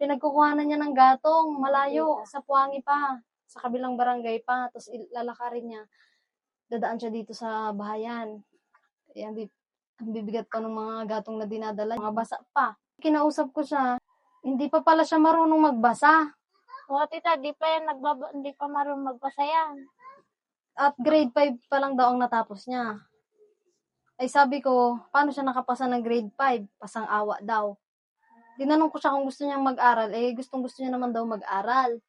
pinagkukuhanan niya ng gatong, malayo, sa Puangi pa, sa kabilang barangay pa, tapos lalakarin niya. Dadaan siya dito sa bahayan. Ang bibigat pa ng mga gatong na dinadala, mga basa pa. Kinausap ko siya, hindi pa pala siya marunong magbasa. O tita, hindi pa marunong magbasa yan. At grade 5 pa lang daw ang natapos niya. Ay sabi ko, paano siya nakapasa ng grade 5? Pasang awa daw. Tinanong ko siya kung gusto niyang mag-aral. Gusto niya naman daw mag-aral.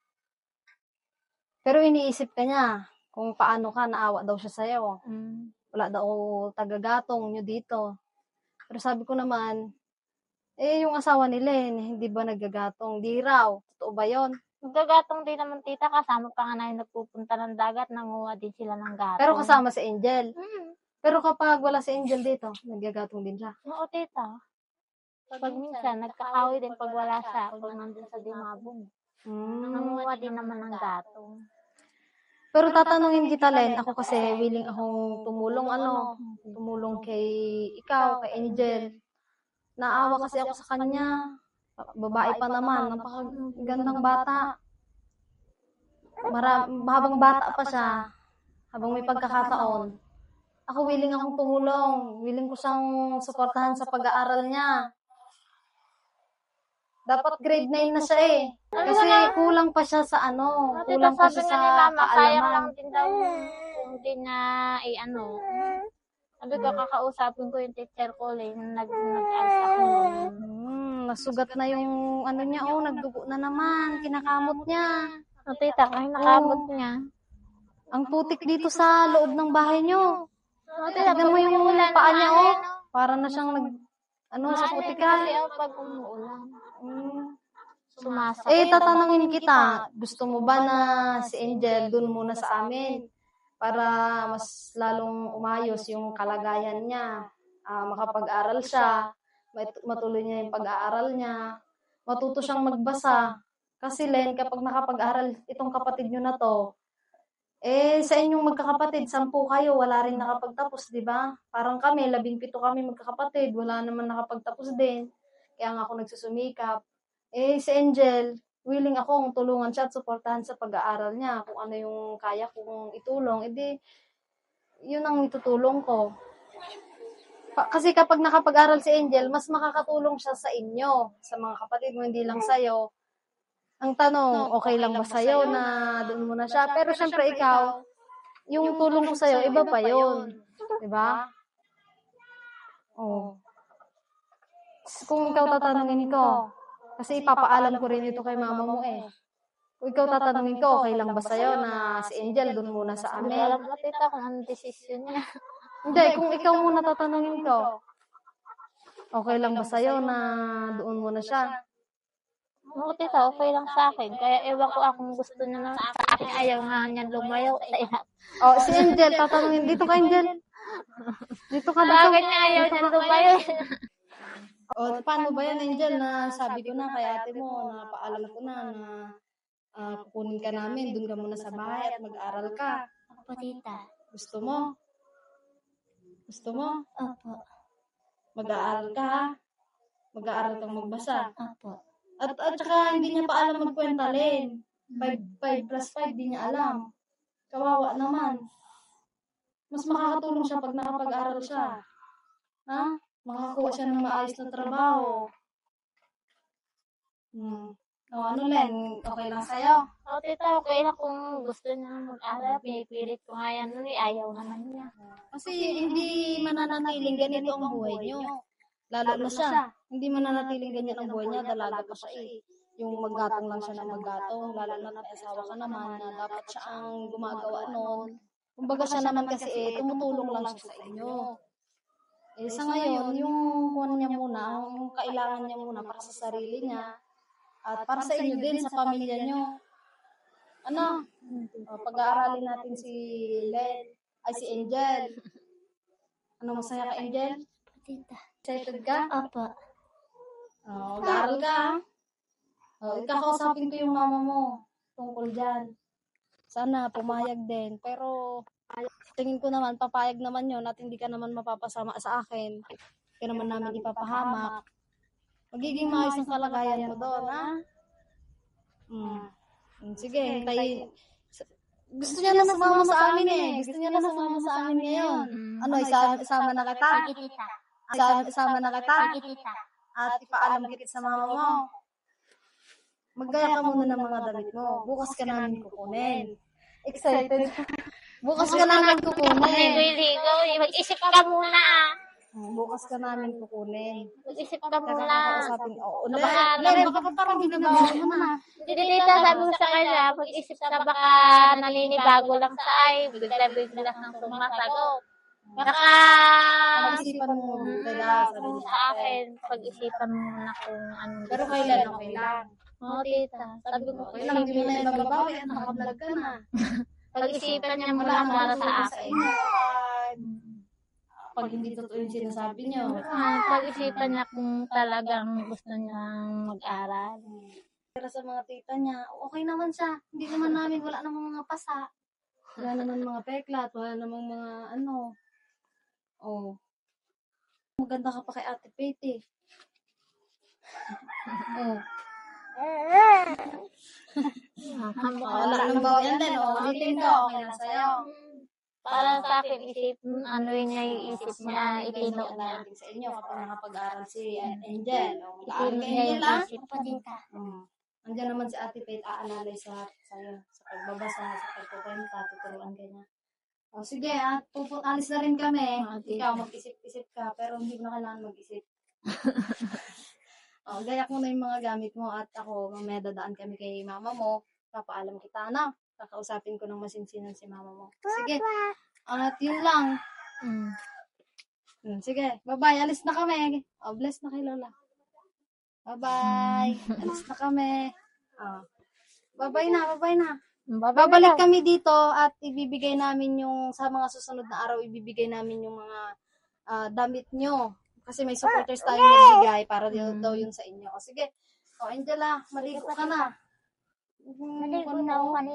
Pero iniisip ka niya kung paano ka, naawa daw siya sa'yo. Wala daw tagagatong nyo dito. Pero sabi ko naman, yung asawa ni Len, hindi ba nagagatong? Di raw. Totoo ba yun? Nagagatong din naman tita, kasama pa nga na nagpupunta ng dagat, nanguha din sila ng gatong. Pero kasama si Angel. Pero kapag wala si Angel dito, nagagatong din siya. Oo tita. Pag minsan, nagkakawi din pag wala siya, pag nandun sa Dimabong. Nanguha din naman ng gatong. Pero tatanungin kita, Len, ako kasi willing akong tumulong kay ikaw, kay Angel. Naawa kasi ako sa kanya. Babae pa naman, napakagandang bata. Habang bata pa siya, habang may pagkakataon, ako willing akong tumulong. Willing ko siyang suportahan sa pag-aaral niya. Dapat grade 9 na siya eh. Kasi kulang pa siya sa kulang pa siya sa kaalaman. Sayang lang din daw hindi niya Sabi ko, kakausapin ko yung teacher ko nag-alis ako. Nasugat na yung niya, nagdugo na naman, kinakamot niya. Tita, kinakamot niya. Ang putik dito sa loob ng bahay niyo. Tignan mo yung paa niya, para na siyang sa putikan. Kasi pag umuulan, sumasakit. Tatanungin kita, gusto mo ba na si Angel dun muna sa amin? Para mas lalong umayos yung kalagayan niya. Makapag-aral siya, matuloy niya yung pag-aaral niya, matuto siyang magbasa. Kasi Len, kapag nakapag-aral itong kapatid niyo na to, sa inyong magkakapatid, 10 kayo, wala rin nakapagtapos, di ba? Parang kami, 17 kami magkakapatid, wala naman nakapagtapos din. Kaya nga ako nagsusumikap. Si Angel, willing akong tulungan siya at suportahan sa pag-aaral niya. Kung ano yung kaya kong itulong, yun ang itutulong ko. Kasi kapag nakapag-aral si Angel, mas makakatulong siya sa inyo, sa mga kapatid mo, hindi lang sa'yo. Ang tanong, okay lang ba sa'yo na doon muna siya? Pero syempre ikaw, yung tulong ko sa'yo, iba pa yun. Diba? Kung ikaw tatanungin ko, kasi ipapaalam ko rin ito kay mama mo Kung ikaw tatanungin ko, okay lang ba sa'yo na si Angel doon muna sa amin? Alam mo tita kung anong desisyon niya. Hindi, kung ikaw muna tatanungin ko, okay lang ba sa'yo na doon muna siya? Oo tita, okay lang sa akin. Kaya ewan ko kung gusto niya na sa akin. Ayaw nga niyan lumayo. Si Angel, tatanungin. Dito ka, Angel. Dito ka, dito. Sa akin niya ayaw niyan lumayo. Paano ba yan, Angel, na sabi ko na kay ate mo, na paalam ko na kukunin ka namin, doon ka muna sa bahay at mag-aral ka. Opo, tita. Gusto mo? Gusto mo? Opo. Mag-aaral ka, ha? Mag-aaral kang magbasa. Opo. At saka hindi niya pa alam magkwenta, Len. 5 plus 5, di niya alam. Kawawa naman. Mas makakatulong siya pag nakapag-aral siya. Makakuha siya ng maayos na trabaho. Len, okay lang sa'yo? Oo, tita, okay lang kung gusto niya mag-aral. Pinipilit ko nga yan. Ayaw naman niya. Kasi hindi mananatiling ganito ang buhay niyo. Lalo na siya. Hindi mananatiling ganyan ang buhay niya. Dalaga pa siya Yung maggatong lang siya ng maggatong. Lalo na may asawa ka naman na dapat siya ang gumagawa noon. Kumbaga siya naman kasi tumutulong lang siya sa inyo. Sa ngayon, yung niya muna, yung kailangan niya muna para sa sarili niya. At para sa inyo din, sa pamilya niyo. Pag-aaralin natin si Angel. Masaya ka, Angel? Tita. Excited ka? Opo. Mag-aaral ka, ha? Ikakausapin ko yung mama mo tungkol dyan. Sana pumayag din. Pero tingin ko naman, papayag naman yun at hindi ka naman mapapasama sa akin. Kaya naman namin ipapahamak. Magiging maayos ang kalagayan mo doon, ha? Sige, hintayin. Gusto niya na sumama sa amin eh. Gusto niya na sumama sa amin ngayon. Ano, isama na kita? Sige, tita. Isama na kita? Sige, tita. At ipaalam kita sa mama mo. Maggaya ka muna ng mga damit mo. Bukas ka namin kukunin. Excited. Bukas ka namin kukunin. Ligo. Mag-isip ka muna. Bukas ka namin kukunin. Mag-isip ka muna. Kakausapin. Oo, baka parang binabawa mo na. Hindi, tita, sabi ko sa kanya, mag-isip ka baka naninibago lang sa ay, bigla-bigla lang sumasagot. Baka Pag-isipan mo talaga sa akin, pag-isipan mo na kung anong Pero kailan okay lang. Oo, tita. Sabi ko, Okay lang, hindi mo na yung magabawi at nakablog ka na. pag-isipan niya muna para sa akin. Pag hindi totoo yung sinasabi niyo. Pag-isipan niya kung talagang gusto niyang mag-aral. Pero sa mga tita niya, okay naman siya. Hindi naman namin, wala namang mga pasa. Wala naman mga peklat, wala namang mga ano. Oh. Maganda ka pa kay Ate Pete. Oh. Wala nang bawa yan din. Ulitin ko, okay na sa'yo. Para sa akin, ano niya yung isip niya, itino niya. Sa inyo kapag nakapag-aral si Angel. Itino niya yung isip. Andiyan naman si Ate Pete, aalalay sa'yo. Sa pagbabasa, sa pagkukwenta, tuturuan ka niya. O sige, alis na rin kami. Ikaw, mag-isip-isip ka, pero hindi mo na kailangan mag-isip. Gayak mo na yung mga gamit mo at ako, mamaya dadaan kami kay mama mo. Papaalam kita na. Kakausapin ko ng masinsinan si mama mo. Sige. At yun lang. Sige. Bye-bye. Alis na kami. Bless na kay Lola. Bye-bye. Alis na kami. Bye-bye na. Bye-bye na. Babalik kami dito at ibibigay namin yung, sa mga susunod na araw, ibibigay namin yung mga damit nyo. Kasi may supporters tayong nagbigay para daw yun sa inyo. O sige. Angela, maligo ka na. Maligo na ako kanina.